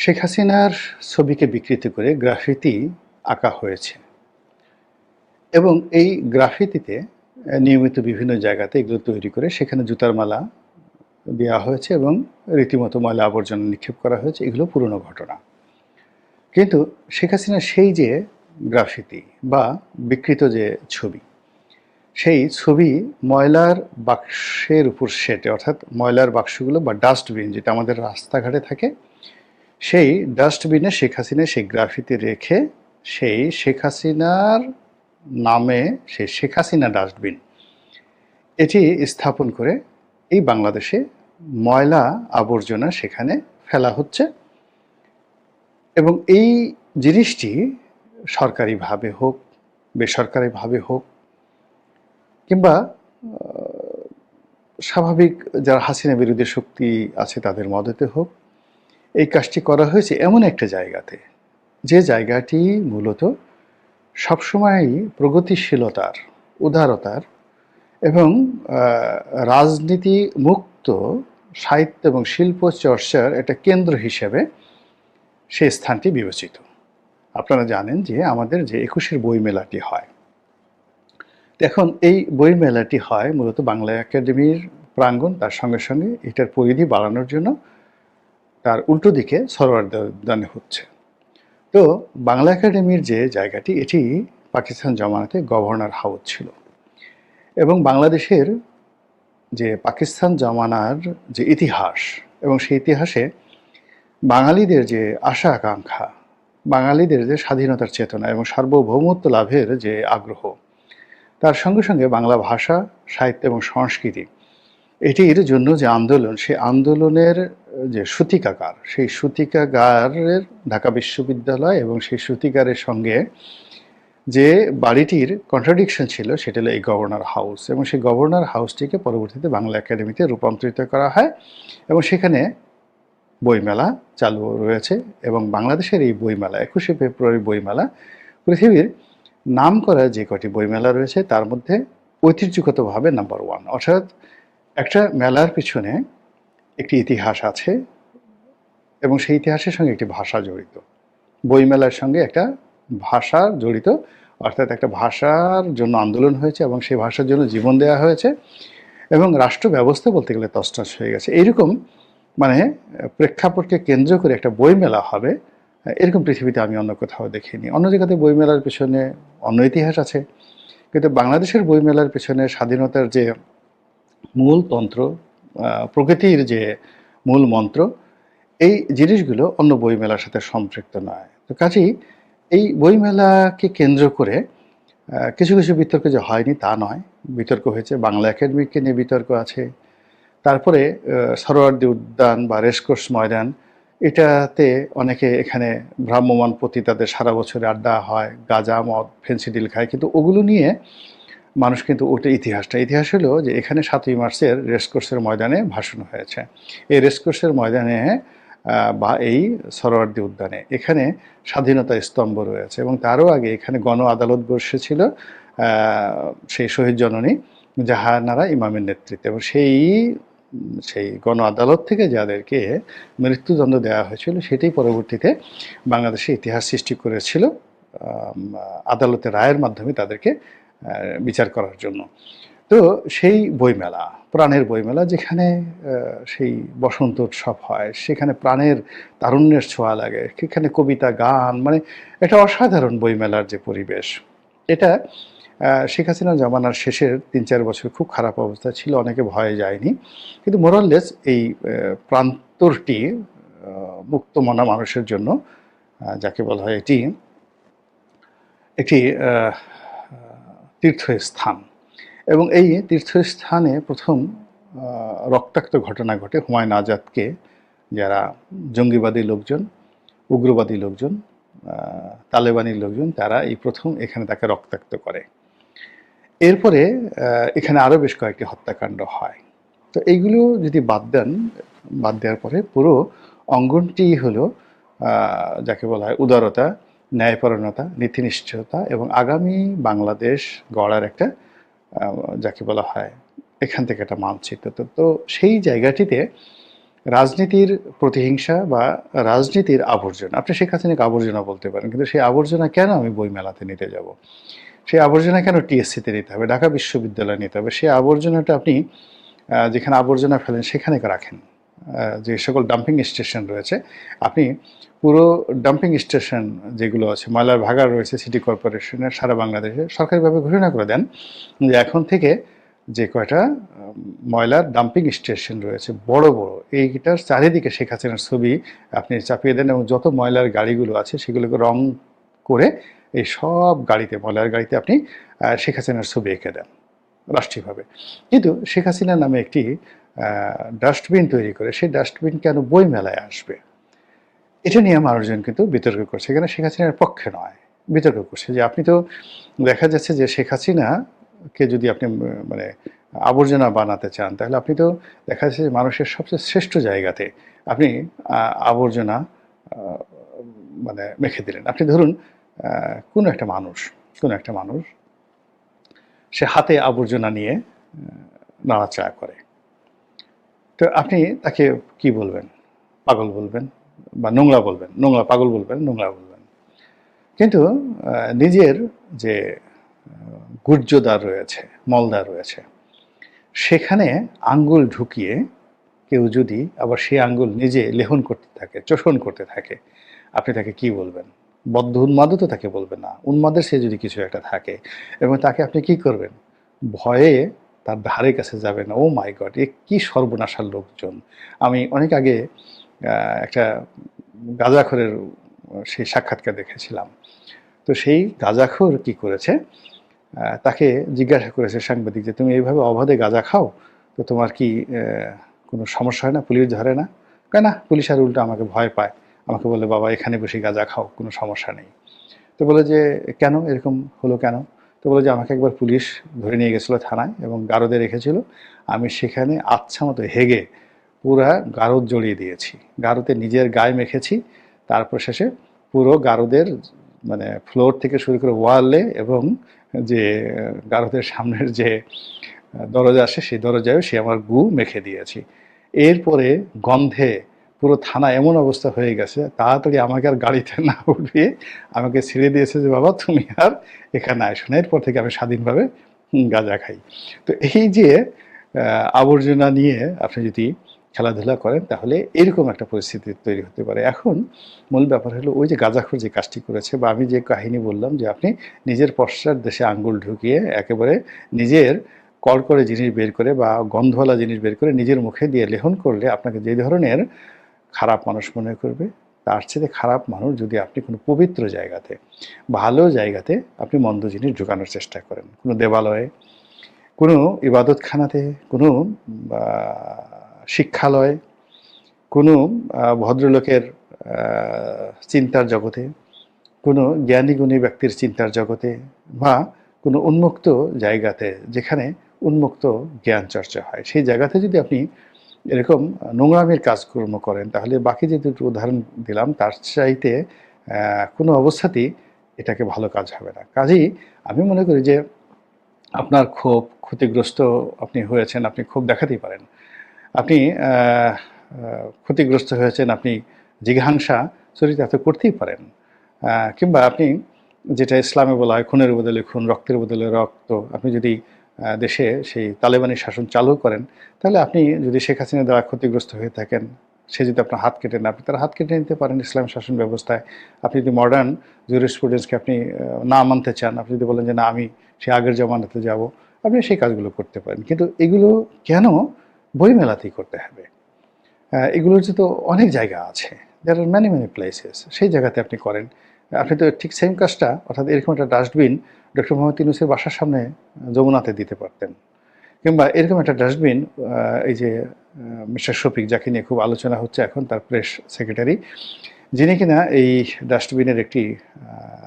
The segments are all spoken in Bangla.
শেখ হাসিনার ছবিকে বিকৃত করে গ্রাফিতি আঁকা হয়েছে এবং এই গ্রাফিতিতে নিয়মিত বিভিন্ন জায়গাতে এগুলো তৈরি করে সেখানে জুতার মালা দেওয়া হয়েছে এবং রীতিমতো ময়লা আবর্জনা নিক্ষেপ করা হয়েছে। এগুলো পুরনো ঘটনা। কিন্তু শেখ হাসিনার সেই যে গ্রাফিতি বা বিকৃত যে ছবি, সেই ছবি ময়লার বাক্সের উপর সেটে, অর্থাৎ ময়লার বাক্সগুলো বা ডাস্টবিন যেটা আমাদের রাস্তাঘাটে থাকে, সেই ডাস্টবিনে শেখ হাসিনা সেই গ্রাফিতি রেখে সেই শেখ হাসিনার নামে সেই শেখ হাসিনা ডাস্টবিন এটি স্থাপন করে এই বাংলাদেশে ময়লা আবর্জনা সেখানে ফেলা হচ্ছে এবং এই জিনিসটি সরকারিভাবে হোক, বেসরকারিভাবে হোক কিংবা স্বাভাবিক যারা হাসিনা বিরোধী শক্তি আছে তাদের মদতে হোক, এই কাজটি করা হয়েছে এমন একটা জায়গাতে, যে জায়গাটি মূলত সবসময়ই প্রগতিশীলতার, উদারতার এবং রাজনীতি মুক্ত সাহিত্য এবং শিল্প চর্চার একটা কেন্দ্র হিসেবে সেই স্থানটি বিবেচিত। আপনারা জানেন যে আমাদের যে ২১-এর বইমেলাটি হয়, এখন এই বইমেলাটি হয় মূলত বাংলা একাডেমির প্রাঙ্গণ, তার সঙ্গে সঙ্গে এটার পরিধি বাড়ানোর জন্য তার উল্টো দিকে সরোয়ার্দী উদ্যানে হচ্ছে। তো বাংলা একাডেমির যে জায়গাটি, এটি পাকিস্তান জমানাতে গভর্নর হাউস ছিল এবং বাংলাদেশের যে পাকিস্তান জমানার যে ইতিহাস এবং সেই ইতিহাসে বাঙালিদের যে আশা আকাঙ্ক্ষা, বাঙালিদের যে স্বাধীনতার চেতনা এবং সার্বভৌমত্ব লাভের যে আগ্রহ, তার সঙ্গে সঙ্গে বাংলা ভাষা, সাহিত্য এবং সংস্কৃতি এটির জন্য যে আন্দোলন, সেই আন্দোলনের যে সূতিকাগার, সেই সূতিকাগারের ঢাকা বিশ্ববিদ্যালয় এবং সেই সূতিকারের সঙ্গে যে বাড়িটির কন্ট্রাডিকশন ছিল সেটা হলো এই গভর্নর হাউস, এবং সেই গভর্নর হাউসটিকে পরবর্তীতে বাংলা একাডেমিতে রূপান্তরিত করা হয় এবং সেখানে বইমেলা চালু রয়েছে। এবং বাংলাদেশের এই বইমেলা, ২১শে ফেব্রুয়ারি বইমেলা, পৃথিবীর নাম করা যে কটি বইমেলা রয়েছে তার মধ্যে ঐতিহ্যগতভাবে নাম্বার 1। অর্থাৎ একটা মেলার পিছনে একটি ইতিহাস আছে এবং সেই ইতিহাসের সঙ্গে একটি ভাষা জড়িত। বইমেলার সঙ্গে একটা ভাষা জড়িত, অর্থাৎ একটা ভাষার জন্য আন্দোলন হয়েছে এবং সেই ভাষার জন্য জীবন দেওয়া হয়েছে এবং রাষ্ট্র ব্যবস্থা বলতে গেলে তছনছ হয়ে গেছে। এইরকম মানে প্রেক্ষাপটকে কেন্দ্র করে একটা বইমেলা হবে, এরকম পৃথিবীতে আমি অন্য কোথাও দেখিনি। অন্য জায়গাতে বইমেলার পেছনে অন্য ইতিহাস আছে, কিন্তু বাংলাদেশের বইমেলার পেছনে স্বাধীনতার যে মূল তন্ত্র, প্রকৃতির যে মূল মন্ত্র, এই জিনিসগুলো অন্য বইমেলার সাথে সম্পৃক্ত নয়। তো কাজেই এই বইমেলাকে কেন্দ্র করে কিছু কিছু বিতর্ক যে হয়নি তা নয়, বিতর্ক হয়েছে। বাংলা একাডেমিকে নিয়ে বিতর্ক আছে, তারপরে সরোয়ার্দী উদ্যান বা রেসকোর্স ময়দান, এটাতে অনেকে এখানে ভ্রাম্যমাণ পতিতাদের সারা বছরে আড্ডা হয়, গাঁজা মদ ফেন্সিডিল খায়, কিন্তু ওগুলো নিয়ে মানুষ কিন্তু ওটা ইতিহাস হলো যে এখানে ৭ই মার্চের রেসকোর্সের ময়দানে ভাষণ হয়েছে। এই রেসকোর্সের ময়দানে বা এই সরোয়ার্দী উদ্যানে এখানে স্বাধীনতা স্তম্ভ রয়েছে এবং তারও আগে এখানে গণ আদালত বসেছিল সেই শহীদ জননী জাহানারা ইমামের নেতৃত্বে, এবং সেই গণ আদালত থেকে যাদেরকে মৃত্যুদণ্ড দেওয়া হয়েছিল সেটাই পরবর্তীতে বাংলাদেশে ইতিহাস সৃষ্টি করেছিল আদালতের রায়ের মাধ্যমে তাদেরকে বিচার করার জন্য। তো সেই বইমেলা, প্রাণের বইমেলা, যেখানে সেই বসন্ত উৎসব হয়, সেখানে প্রাণের তারুণ্যের ছোঁয়া লাগে, সেখানে কবিতা, গান, মানে একটা অসাধারণ বইমেলার যে পরিবেশ, এটা শেখ হাসিনা জমানার শেষের ৩-৪ বছর খুব খারাপ অবস্থা ছিল, অনেকে ভয়ে যায়নি, কিন্তু মোরাললেস এই প্রান্তরটি মুক্তমনা মানুষের জন্য, যাকে বলা হয় এটি একটি তীর্থস্থান। এবং এই তীর্থস্থানে প্রথম রক্তাক্ত ঘটনা ঘটে হুমায়ুন আজাদকে যারা জঙ্গিবাদী লোকজন, উগ্রবাদী লোকজন, তালেবানি লোকজন, তারা এই প্রথম এখানে তাকে রক্তাক্ত করে। এরপরে এখানে আরও বেশ কয়েকটি হত্যাকাণ্ড হয়। তো এইগুলো যদি বাদ দেওয়ার পরে পুরো অঙ্গনটি হলো যাকে বলা হয় উদারতা, ন্যায়পরায়ণতা, নীতিনিষ্ঠতা এবং আগামী বাংলাদেশ গড়ার একটা যাকে বলা হয় এখান থেকে একটা মানচিত্র। তো সেই জায়গাটিতে রাজনীতির প্রতিহিংসা বা রাজনীতির আবর্জনা, আপনি শেখ হাসিনাকে আবর্জনা বলতে পারেন, কিন্তু সেই আবর্জনা কেন আমি বইমেলাতে নিতে যাব? সেই আবর্জনা কেন টিএসসিতে নিতে হবে, ঢাকা বিশ্ববিদ্যালয়ে নিতে হবে? সেই আবর্জনাটা আপনি যেখানে আবর্জনা ফেলেন সেখানে রাখেন। যে সকল ডাম্পিং স্টেশন রয়েছে, আপনি পুরো ডাম্পিং স্টেশন যেগুলো আছে, ময়লার ভাগাড় রয়েছে সিটি কর্পোরেশনের সারা বাংলাদেশে, সরকারিভাবে ঘোষণা করে দেন যে এখন থেকে যে কয়টা ময়লার ডাম্পিং স্টেশন রয়েছে বড় বড়, এইটার চারিদিকে শেখ হাসিনার ছবি আপনি চাপিয়ে দেন, এবং যত ময়লার গাড়িগুলো আছে সেগুলোকে রং করে এই সব গাড়িতে, ময়লার গাড়িতে আপনি শেখ হাসিনার ছবি এঁকে দেন রাষ্ট্রীয়ভাবে। কিন্তু শেখ হাসিনা নামে একটি ডাস্টবিন তৈরি করে, সেই ডাস্টবিন কেন বই মেলায় আসবে? এটা নিয়ে মানুষজন কিন্তু বিতর্ক করছে। এখানে শেখ হাসিনার পক্ষে নয়, বিতর্ক করছে যে আপনি তো, দেখা যাচ্ছে যে শেখ হাসিনাকে যদি আপনি মানে আবর্জনা বানাতে চান, তাহলে আপনি তো দেখা যাচ্ছে যে মানুষের সবচেয়ে শ্রেষ্ঠ জায়গাতে আপনি আবর্জনা মানে মেখে দিলেন। আপনি ধরুন কোনো একটা মানুষ, কোনো একটা মানুষ সে হাতে আবর্জনা নিয়ে নাড়াচাড়া করে, তো আপনি তাকে কি বলবেন? পাগল বলবেন বা নোংরা বলবেন, নোংরা, পাগল বলবেন, নোংরা বলবেন। কিন্তু নিজের যে গুহ্যদ্বার রয়েছে, মলদ্বার রয়েছে, সেখানে আঙ্গুল ঢুকিয়ে কেউ যদি আবার সেই আঙ্গুল নিজে লেহন করতে থাকে, চোষণ করতে থাকে, আপনি তাকে কি বলবেন? বদ্ধ উন্মাদও তো তাকে বলবেন না। উন্মাদের সে যদি কিছু একটা থাকে এবং তাকে আপনি কি করবেন? ভয়ে তার ধারে কাছে যাবেন না। ও মাই গড! এ কি সর্বনাশার লোকজন! আমি অনেক আগে একটা গাঁজাখোরের সেই সাক্ষাৎকার দেখেছিলাম। তো সেই গাঁজাখোর কি করেছে? তাকে জিজ্ঞাসা করেছে সাংবাদিক যে, "তুমি এইভাবে অবাধে গাঁজা খাও? তো তোমার কি কোনো সমস্যা হয় না? পুলিশ ধরে না?" কয়, "না, পুলিশ আর উল্টো আমাকে ভয় পায়। আমাকে বলে, 'বাবা এখানে বসে গাঁজা খাও, কোনো সমস্যা নেই।'" তো বলে যে, "কেন? এরকম হলো কেন?" তো বলে যে, "আমাকে একবার পুলিশ ধরে নিয়ে গেছিলো থানায় এবং গারদে রেখেছিল। আমি সেখানে আচ্ছা মতো হেগে পুরা গারদ জড়িয়ে দিয়েছি। গারদে নিজের গায়ে মেখেছি। তারপর শেষে পুরো গারদের মানে ফ্লোর থেকে শুরু করে ওয়ালে এবং যে গারদের সামনের যে দরজা আসে সেই দরজায়ও সে আমার গু মেখে দিয়েছি। এরপরে গন্ধে পুরো থানা এমন অবস্থা হয়ে গেছে, তাড়াতাড়ি আমাকে আর গাড়িতে না উঠিয়ে আমাকে ছেড়ে দিয়েছে যে, 'বাবা তুমি আর এখানে আইসো না।' এরপর থেকে আমি স্বাধীনভাবে গাঁজা খাই।" তো এই যে আবর্জনা নিয়ে আপনি যদি খেলাধুলা করেন, তাহলে এরকম একটা পরিস্থিতি তৈরি হতে পারে। এখন মূল ব্যাপার হলো, ওই যে গাঁজাখোর যে কাজটি করেছে, বা আমি যে কাহিনী বললাম যে আপনি নিজের পশ্চাৎ দেশে আঙ্গুল ঢুকিয়ে একেবারে নিজের কড়কড়ে জিনিস বের করে বা গন্ধওয়ালা জিনিস বের করে নিজের মুখে দিয়ে লেহন করলে আপনাকে যে ধরনের খারাপ মানুষ মনে করবে, তার চেয়ে খারাপ মানুষ যদি আপনি কোনো পবিত্র জায়গাতে, ভালো জায়গাতে আপনি মন্দ জিনিস ঢুকানোর চেষ্টা করেন, কোনো দেবালয়ে, কোনো ইবাদতখানাতে, কোনো শিক্ষালয়, কোনো ভদ্রলোকের চিন্তার জগতে, কোনো জ্ঞানী গুণী ব্যক্তির চিন্তার জগতে, বা কোনো উন্মুক্ত জায়গাতে যেখানে উন্মুক্ত জ্ঞান চর্চা হয়, সেই জায়গাতে যদি আপনি এরকম নোংরামির কাজকর্ম করেন, তাহলে বাকি যে দুটো উদাহরণ দিলাম তার চাইতে কোনো অবস্থাতেই এটাকে ভালো কাজ হবে না। কাজেই আমি মনে করি যে আপনার ক্ষোভ, ক্ষতিগ্রস্ত আপনি হয়েছেন, আপনি ক্ষোভ দেখাতেই পারেন। আপনি ক্ষতিগ্রস্ত হয়েছেন, আপনি জিঘাংসা চরিতার্থ করতেই পারেন। কিংবা আপনি, যেটা ইসলামে বলা হয় খুনের বদলে খুন, রক্তের বদলে রক্ত, আপনি যদি দেশে সেই তালেবানি শাসন চালু করেন, তাহলে আপনি যদি শেখ হাসিনা দ্বারা ক্ষতিগ্রস্ত হয়ে থাকেন, সে যদি আপনার হাত কেটে নেন, আপনি তার হাত কেটে নিতে পারেন ইসলাম শাসন ব্যবস্থায়। আপনি যদি মডার্ন জুরিসপ্রুডেন্সকে আপনি না মানতে চান, আপনি যদি বলেন যে না আমি সে আগের জমানাতে যাব, আপনি সেই কাজগুলো করতে পারেন। কিন্তু এগুলো কেন বইমেলাতেই করতে হবে? এগুলোর যে তো অনেক জায়গা আছে, দেয়ার আর ম্যানি ম্যানি প্লেসেস, সেই জায়গাতে আপনি করেন। আপনি তো ঠিক সেম কাজটা, অর্থাৎ এরকম একটা ডাস্টবিন ডক্টর মোহাম্মদ ইউনূসের বাসার সামনে যমুনাতে দিতে পারতেন। কিংবা এরকম একটা ডাস্টবিন এই যে মিস্টার শফিক, যাকে নিয়ে খুব আলোচনা হচ্ছে এখন, তার প্রেস সেক্রেটারি, যিনি কিনা এই ডাস্টবিনের একটি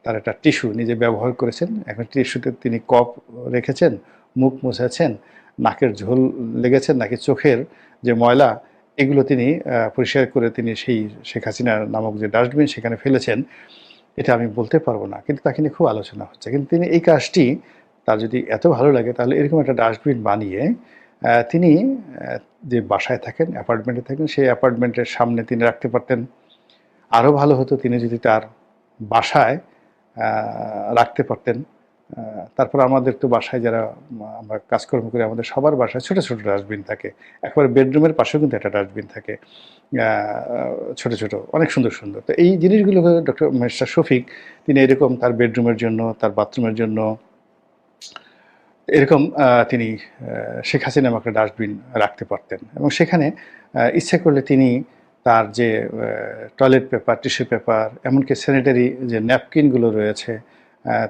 তার একটা টিস্যু নিজে ব্যবহার করেছেন। এখন টিস্যুতে তিনি কপ রেখেছেন, মুখ মুছেছেন, নাকের ঝোল লেগেছেন, নাকি চোখের যে ময়লা, এগুলো তিনি পরিষ্কার করে তিনি সেই শেখ হাসিনা নামক যে ডাস্টবিন সেখানে ফেলেছেন। এটা আমি বলতে পারবো না, কিন্তু তাকে নিয়ে খুব আলোচনা হচ্ছে। কিন্তু তিনি এই কাজটি, তার যদি এত ভালো লাগে, তাহলে এরকম একটা ডাস্টবিন বানিয়ে তিনি যে বাসায় থাকেন, অ্যাপার্টমেন্টে থাকেন, সেই অ্যাপার্টমেন্টের সামনে তিনি রাখতে পারতেন। আরও ভালো হতো তিনি যদি তার বাসায় রাখতে পারতেন। তারপর আমাদের তো বাসায় যারা আমরা কাজকর্ম করি, আমাদের সবার বাসায় ছোট ছোট ডাস্টবিন থাকে। একেবারে বেডরুমের পাশেও কিন্তু একটা ডাস্টবিন থাকে, ছোট ছোট, অনেক সুন্দর সুন্দর। তো এই জিনিসগুলো ডক্টর মিস্টার শফিক তিনি এরকম তার বেডরুমের জন্য, তার বাথরুমের জন্য এরকম তিনি শেখ হাসিনা নামে একটা ডাস্টবিন রাখতে পারতেন, এবং সেখানে ইচ্ছে করলে তিনি তার যে টয়লেট পেপার, টিস্যু পেপার, এমনকি স্যানিটারি যে ন্যাপকিনগুলো রয়েছে,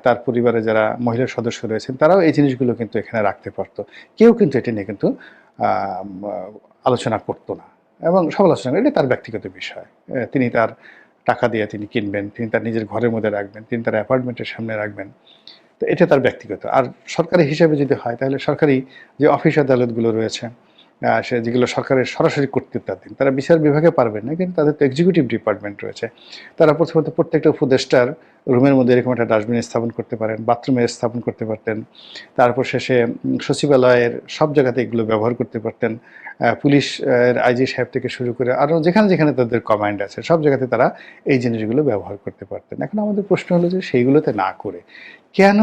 তার পরিবারে যারা মহিলা সদস্য রয়েছেন তারাও এই জিনিসগুলো কিন্তু এখানে রাখতে পারতো। কেউ কিন্তু এটি নিয়ে কিন্তু আলোচনা করতো না, এবং সমালোচনা এটা তার ব্যক্তিগত বিষয়। তিনি তার টাকা দিয়ে তিনি কিনবেন, তিনি তার নিজের ঘরের মধ্যে রাখবেন, তিনি তার অ্যাপার্টমেন্টের সামনে রাখবেন। তো এটা তার ব্যক্তিগত। আর সরকারি হিসেবে যদি হয় তাহলে সরকারি যে অফিস আদালতগুলো রয়েছে, সে যেগুলো সরকারের সরাসরি কর্তৃত্বাধীন, তারা বিচার বিভাগে পারবেন না, কিন্তু তাদের তো এক্সিকিউটিভ ডিপার্টমেন্ট রয়েছে। তারা প্রথমত প্রত্যেকটা উপদেষ্টার রুমের মধ্যে এরকম একটা ডাস্টবিন স্থাপন করতে পারেন, বাথরুমে স্থাপন করতে পারতেন। তারপর শেষে সচিবালয়ের সব জায়গাতে এগুলো ব্যবহার করতে পারতেন। পুলিশ আইজি সাহেব থেকে শুরু করে আরও যেখানে যেখানে তাদের কমান্ড আছে সব জায়গাতে তারা এই জিনিসগুলো ব্যবহার করতে পারতেন। এখন আমাদের প্রশ্ন হলো যে সেইগুলোতে না করে কেন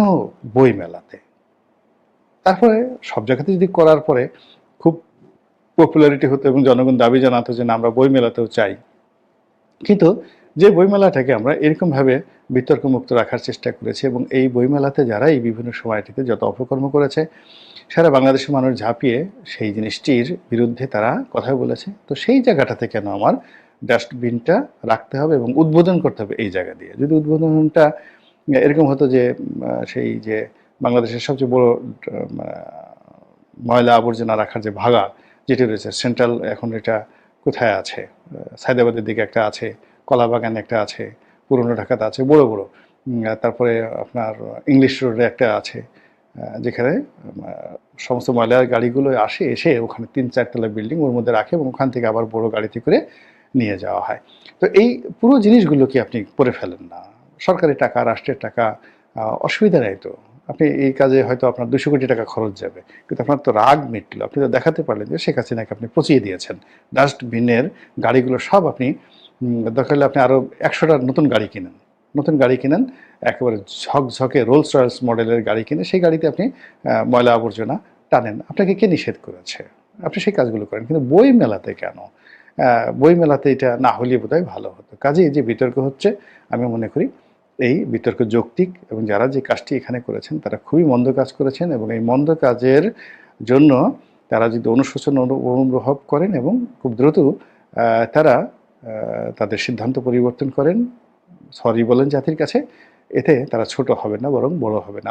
বই মেলাতে? তারপরে সব জায়গাতে যদি করার পরে খুব পপুলারিটি হতো এবং জনগণ দাবি জানাতো যে না, আমরা বই মেলাতেও চাই, কিন্তু যে বইমেলাটাকে আমরা এরকমভাবে বিতর্কমুক্ত রাখার চেষ্টা করেছি, এবং এই বইমেলাতে যারা এই বিভিন্ন সময়টিতে যত অপকর্ম করেছে সারা বাংলাদেশের মানুষ ঝাঁপিয়ে সেই জিনিসটির বিরুদ্ধে তারা কথা বলেছে। তো সেই জায়গাটাতে কেন আমার ডাস্টবিনটা রাখতে হবে এবং উদ্বোধন করতে হবে এই জায়গা দিয়ে? যদি উদ্বোধনটা এরকম হতো যে সেই যে বাংলাদেশের সবচেয়ে বড় ময়লা আবর্জনা রাখার যে ভাগা যেটি রয়েছে সেন্ট্রাল, এখন এটা কোথায় আছে, সায়দাবাদের দিকে একটা আছে, কলাবাগানে একটা আছে, পুরনো ঢাকাতে আছে বড় বড়, তারপরে আপনার ইংলিশ রোডে একটা আছে, যেখানে সমস্ত ময়লার গাড়িগুলো আসে, এসে ওখানে ৩-৪ তলা বিল্ডিং ওর মধ্যে রাখে এবং ওখান থেকে আবার বড় গাড়িতে করে নিয়ে যাওয়া হয়। তো এই পুরো জিনিসগুলো কি আপনি করে ফেলেন না? সরকারি টাকা, রাষ্ট্রের টাকা, অসুবিধা নেই তো। আপনি এই কাজে হয়তো আপনার ২০০ কোটি টাকা খরচ যাবে, কিন্তু আপনার তো রাগ মিটল। আপনি তো দেখাতে পারলেন যে শেখ হাসিনাকে আপনি পচিয়ে দিয়েছেন। ডাস্টবিনের গাড়িগুলো সব আপনি, দরকার হলে আপনি আরও ১০০টা নতুন গাড়ি কিনেন, নতুন গাড়ি কিনেন, একেবারে ঝকঝকে রোলস রয়েস মডেলের গাড়ি কিনে সেই গাড়িতে আপনি ময়লা আবর্জনা টানেন। আপনাকে কে নিষেধ করেছে? আপনি সেই কাজগুলো করেন, কিন্তু বই মেলাতে কেন? বই মেলাতে এটা না হলে বোধহয় ভালো হতো। কাজেই যে বিতর্ক হচ্ছে, আমি মনে করি এই বিতর্ক যৌক্তিক, এবং যারা যে কাজটি এখানে করেছেন তারা খুবই মন্দ কাজ করেছেন, এবং এই মন্দ কাজের জন্য তারা যদি অনুশোচনা অনুভব করেন এবং খুব দ্রুত তারা তাদের সিদ্ধান্ত পরিবর্তন করেন, সরি বলেন জাতির কাছে, এতে তারা ছোট হবে না বরং বড় হবে না।